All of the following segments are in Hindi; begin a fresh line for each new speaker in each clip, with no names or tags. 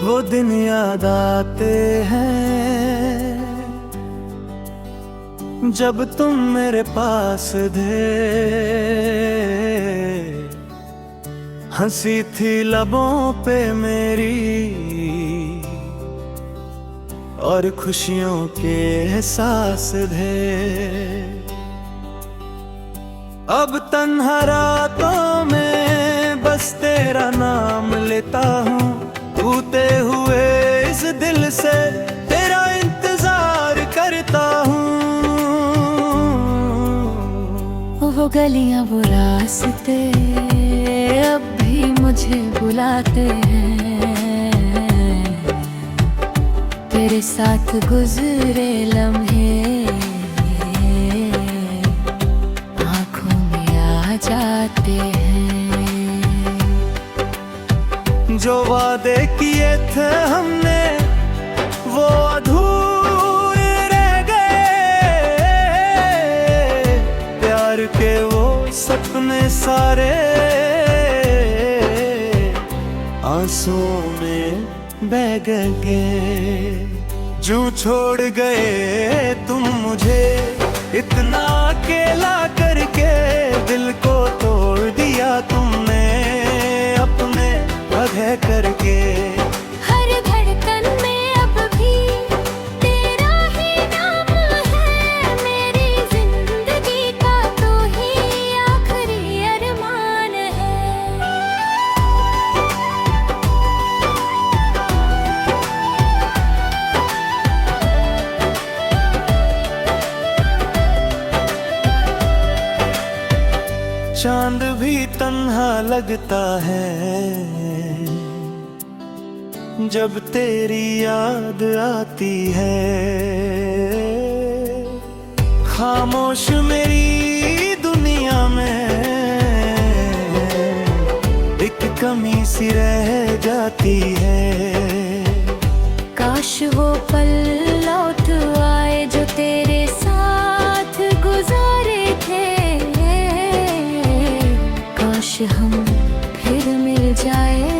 वो दिन याद आते हैं जब तुम मेरे पास थे। हंसी थी लबों पे मेरी और खुशियों के एहसास थे। अब तन्हा रातों में बस तेरा नाम लेता हूँ, टूटे हुए इस दिल से तेरा इंतजार करता हूँ।
वो गलियां वो रास्ते अब भी मुझे बुलाते हैं, तेरे साथ गुजरे लम्हे आँखों में आ जाते हैं।
जो वादे किए थे हमने वो अधूरे रह गए, प्यार के वो सपने सारे आंसुओं में बह गए। जो छोड़ गए तुम मुझे इतना अकेला करके, दिल को तोड़ दिया तुमने अपने बगैर करके।
हर धड़कन में अब भी तेरा ही नाम है, मेरी जिंदगी का तो ही आखिरी अरमान है।
चांद भी तन्हा लगता है जब तेरी याद आती है। खामोश मेरी दुनिया में एक कमी सी रह जाती है।
काश वो पल लौट आए जो तेरे साथ गुजारे थे, काश हम फिर मिल जाए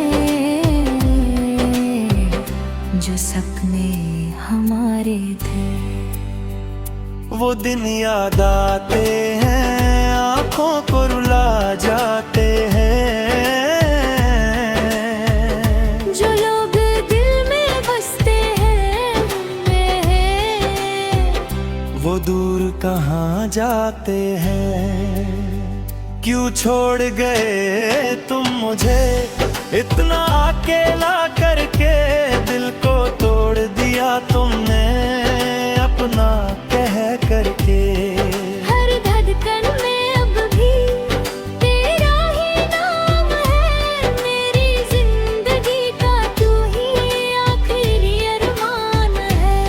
जो सपने हमारे थे।
वो दिन याद आते हैं, आँखों को रुला जाते हैं।
जो लोग दिल में बसते हैं
वो दूर कहाँ जाते हैं। क्यों छोड़ गए तुम मुझे इतना अकेला करके, दिल को तोड़ दिया तुमने अपना कह करके।
हर धड़कन में अब भी तेरा ही नाम है, मेरी जिंदगी का तू ही आखिरी अरमान है।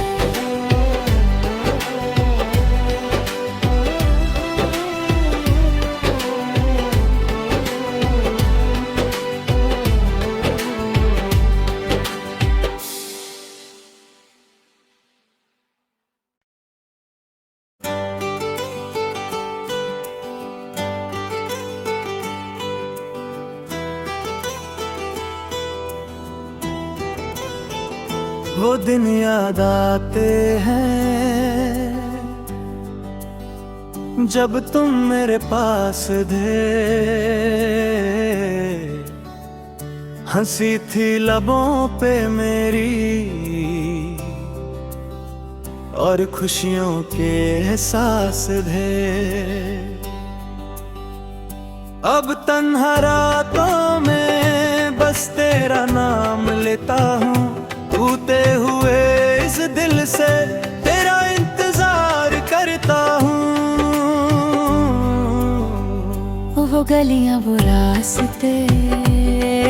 वो दिन याद आते हैं जब तुम मेरे पास थे। हंसी थी लबों पे मेरी और खुशियों के एहसास थे। अब तन्हा रातों में बस तेरा नाम लेता हूँ, टूटे हुए इस दिल से तेरा इंतजार करता हूँ।
वो गलियां वो रास्ते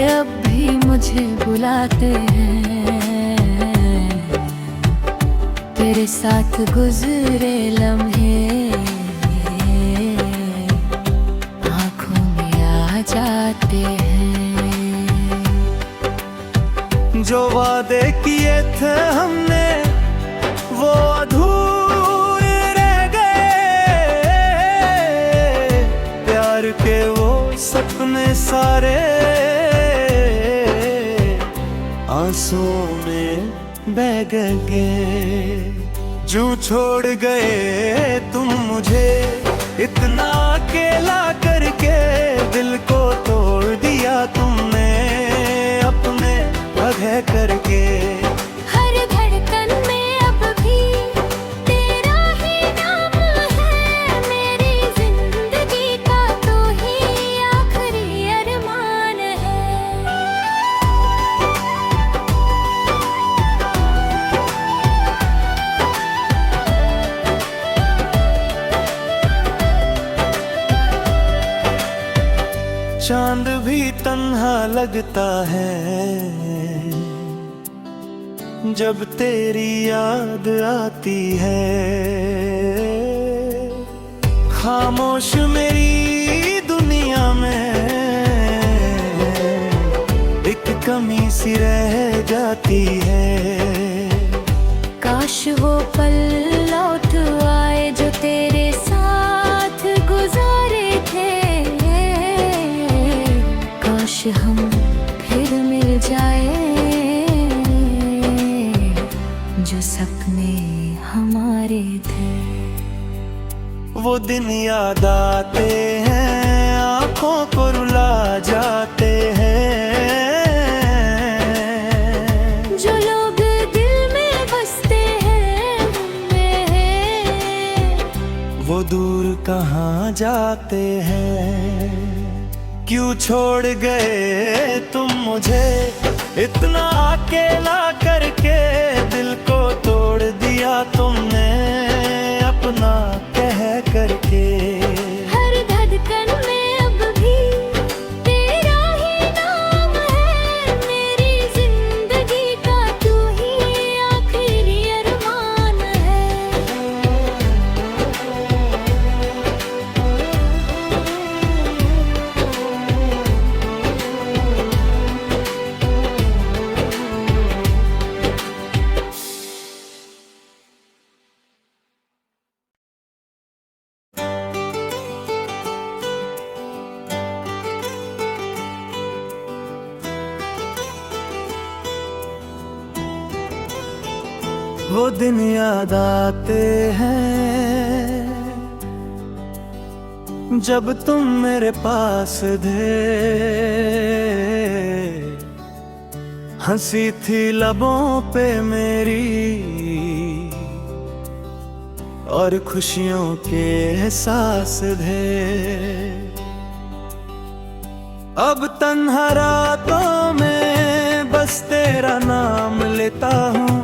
अब भी मुझे बुलाते हैं, तेरे साथ गुजरे लम्हे आँखों में आ जाते हैं।
जो वादे किए थे हमने वो अधूरे रह गए, प्यार के वो सपने सारे आंसू आंसुओं में बह गए। जू छोड़ गए तुम मुझे इतना अकेला करके, दिल को तोड़ दिया तुमने अपने अघे करके।
हर धड़कन में अब भी तेरा ही नाम है, मेरी जिंदगी का तू ही आखिरी अरमान है।
चांद भी तन्हा लगता है जब तेरी याद आती है। खामोश मेरी दुनिया में एक कमी सी रह जाती है।
काश वो पल लौट आए जो तेरे साथ गुजारे थे, काश हम फिर मिल जाए जो सपने हमारे थे।
वो दिन याद आते हैं, आंखों को रुला जाते हैं।
जो लोग दिल में बसते हैं उनमें,
वो दूर कहाँ जाते हैं। क्यों छोड़ गए तुम मुझे इतना अकेला करके, दिल को तोड़ दिया तुमने अपना कह करके।
हर धड़कन में अब भी तेरा ही नाम है, मेरी जिंदगी का तू ही आखिरी अरमान है।
वो दिन याद आते हैं जब तुम मेरे पास थे। हंसी थी लबों पे मेरी और खुशियों के एहसास थे। अब तन्हा रातों में बस तेरा नाम लेता हूँ,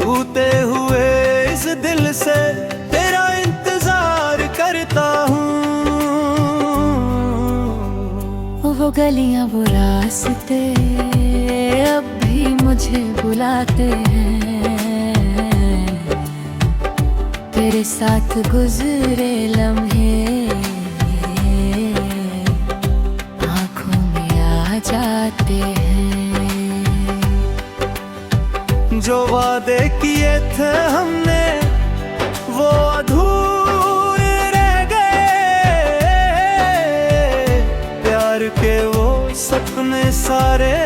टूटे हुए इस दिल से तेरा इंतजार करता हूँ।
वो गलियां वो रास्ते अब भी मुझे बुलाते हैं, तेरे साथ गुजरे लम्हे आँखों में आ जाते हैं।
जो वादे किए थे हमने वो अधूरे रह गए, प्यार के वो सपने सारे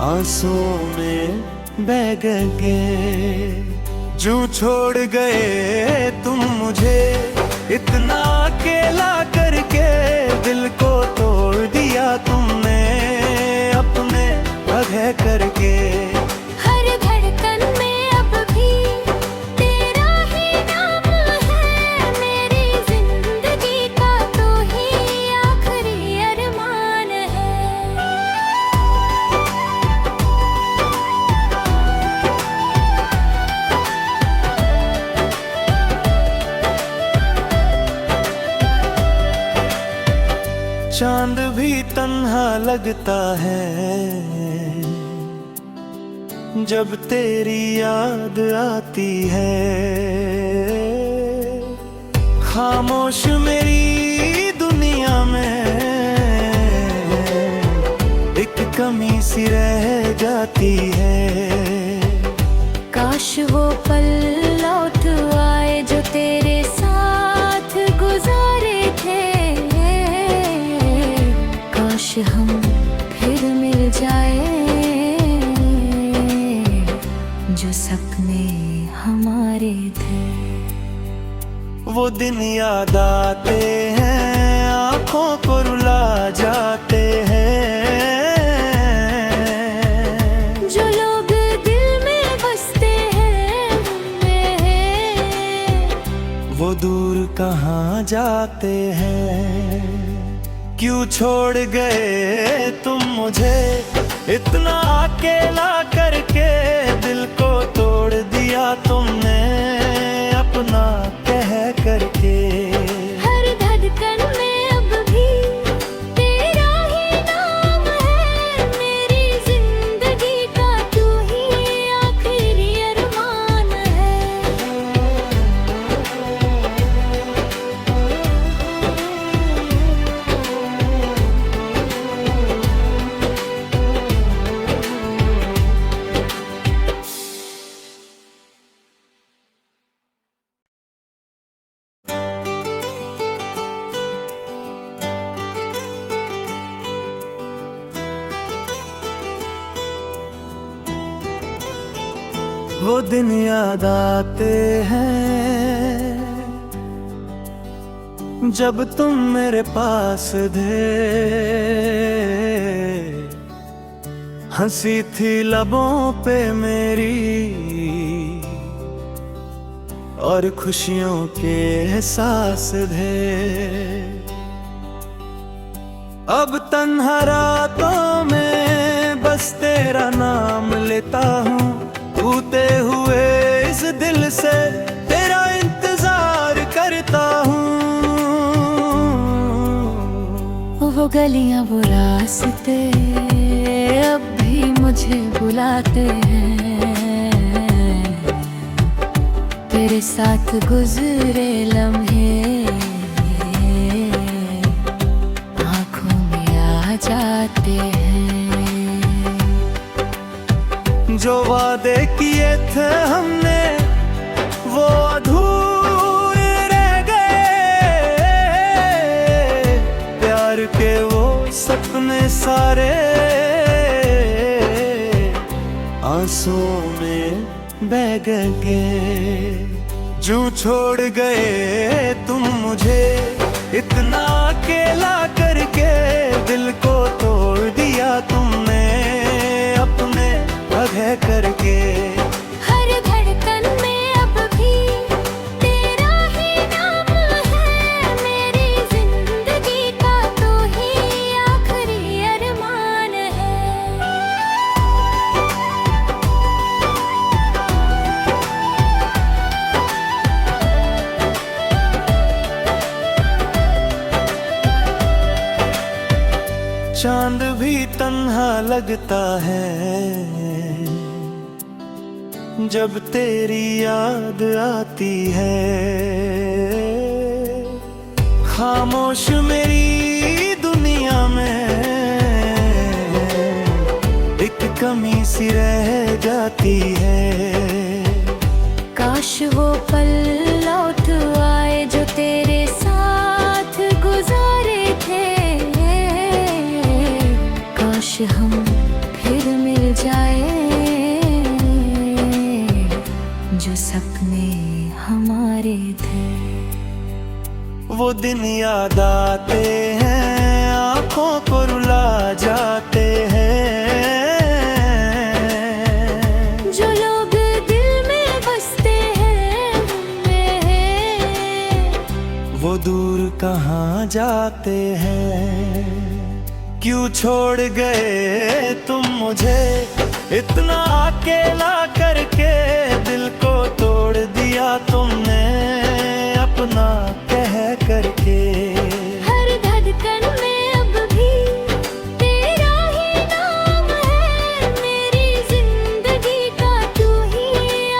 आंसुओं में बह गए। जू छोड़ गए तुम मुझे इतना अकेला करके, दिल को तोड़ दिया तुमने अपने अघे करके।
हर धड़कन में अब भी तेरा ही नाम है, मेरी जिंदगी का तू ही आखिरी अरमान है।
चांद भी तन्हा लगता है जब तेरी याद आती है। खामोश मेरी दुनिया में एक कमी सी रह जाती है।
काश वो पल लौट आए जो तेरे साथ गुजारे थे, काश हम फिर मिल जाए जो सपने हमारे थे।
वो दिन याद आते हैं, आंखों को रुला जाते हैं।
जो लोग दिल में बसते हैं उनमें,
वो दूर कहाँ जाते हैं। क्यों छोड़ गए तुम मुझे इतना अकेला करके, दिल को तोड़ दिया तुमने अपना कह करके।
हर धड़कन में अब भी तेरा ही नाम है, मेरी जिंदगी का तू ही आखिरी अरमान है।
वो दिन याद आते हैं जब तुम मेरे पास थे। हंसी थी लबों पे मेरी और खुशियों के एहसास थे। अब तन्हा रातों में बस तेरा नाम लेता हूँ, टूटे हुए इस दिल से तेरा इंतजार करता हूँ।
वो गलियां वो रास्ते अब भी मुझे बुलाते हैं, तेरे साथ गुजरे लम्हे आँखों में आ जाते हैं।
जो वादे किए थे हमने वो अधूरे रह गए, प्यार के वो सपने सारे आंसुओं में बह गए। जो छोड़ गए तुम मुझे इतना अकेला करके, दिल को तोड़ दिया तुमने अपने अघे करके।
हर धड़कन में अब भी तेरा ही नाम है, मेरी जिंदगी का तू ही आखिरी अरमान है।
चांद भी तन्हा लगता है जब तेरी याद आती है। खामोश मेरी दुनिया में एक कमी सी रह जाती है।
काश वो पल लौट आए जो तेरे साथ गुजारे थे, काश हम फिर मिल जाए, जो सपने हमारे थे।
वो दिन याद आते हैं, आंखों को रुला जाते हैं।
जो लोग दिल में बसते हैं उनमें,
वो दूर कहाँ जाते हैं। क्यों छोड़ गए तुम मुझे इतना अकेला करके, दिल को तोड़ दिया तुमने अपना कह करके।
हर धड़कन में अब भी तेरा ही नाम है, मेरी जिंदगी का तू ही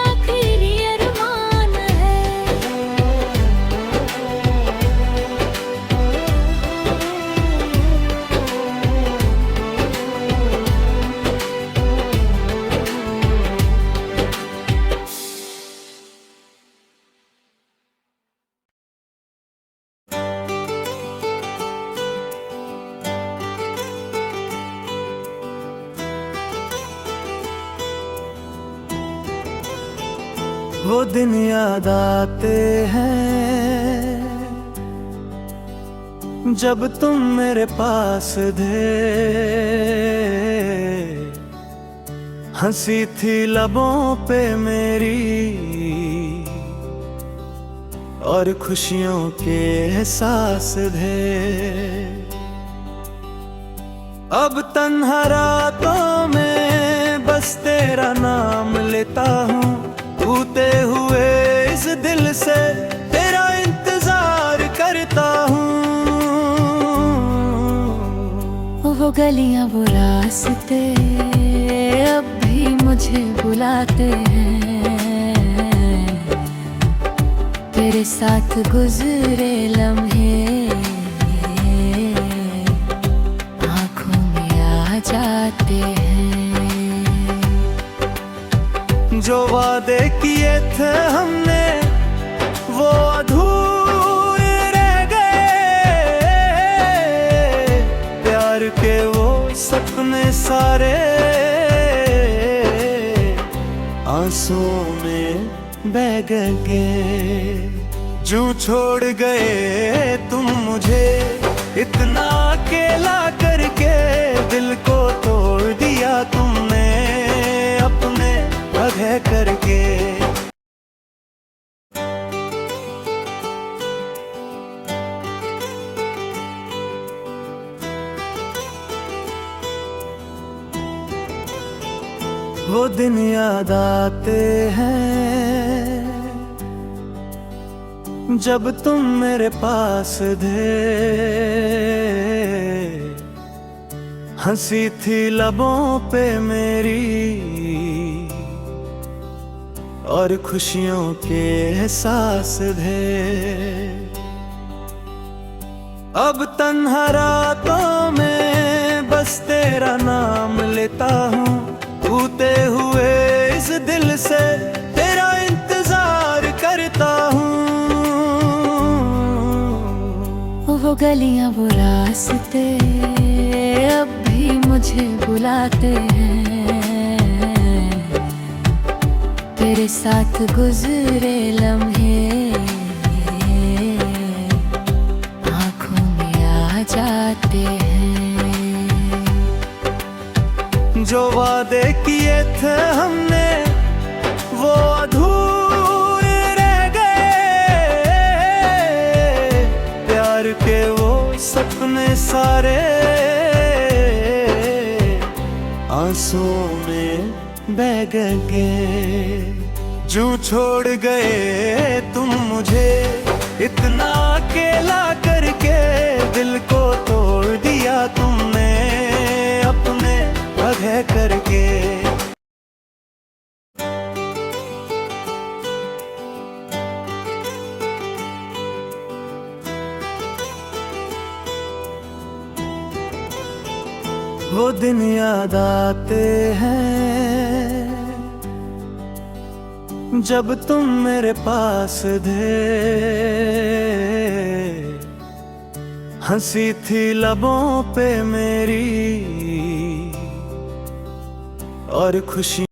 आखिरी अरमान है।
वो दिन याद आते हैं जब तुम मेरे पास थे। हंसी थी लबों पे मेरी और खुशियों के एहसास थे। अब तन्हा रातों में बस तेरा नाम लेता हूँ, टूटे हुए इस दिल से तेरा इंतजार करता हूँ।
वो गलियां वो रास्ते अब भी मुझे बुलाते हैं, तेरे साथ गुजरे लम्हे आँखों में आ जाते हैं।
जो वादे किए थे हमने वो अधूरे रह गए, प्यार के वो सपने सारे आंसुओं में बह गए। जो छोड़ गए तुम मुझे इतना अकेला करके, दिल को तोड़ दिया तुमने अपने अघे करके। वो दिन याद आते हैं जब तुम मेरे पास थे। हंसी थी लबों पे मेरी और खुशियों के एहसास थे। अब तन्हा रातों में बस तेरा नाम लेता हूँ, टूटे हुए इस दिल से तेरा इंतजार करता हूँ।
वो गलियां वो रास्ते अब भी मुझे बुलाते हैं, तेरे साथ गुजरे लम्हे आँखों में आ जाते हैं।
जो वादे किए थे हमने वो अधूरे रह गए, प्यार के वो सपने सारे आंसुओं में बह गए। जो छोड़ गए तुम मुझे इतना अकेला करके, दिल को तोड़ दिया तुमने अपने अघे करके। वो दिन याद आते हैं जब तुम मेरे पास थे। हंसी थी लबों पे मेरी और खुशी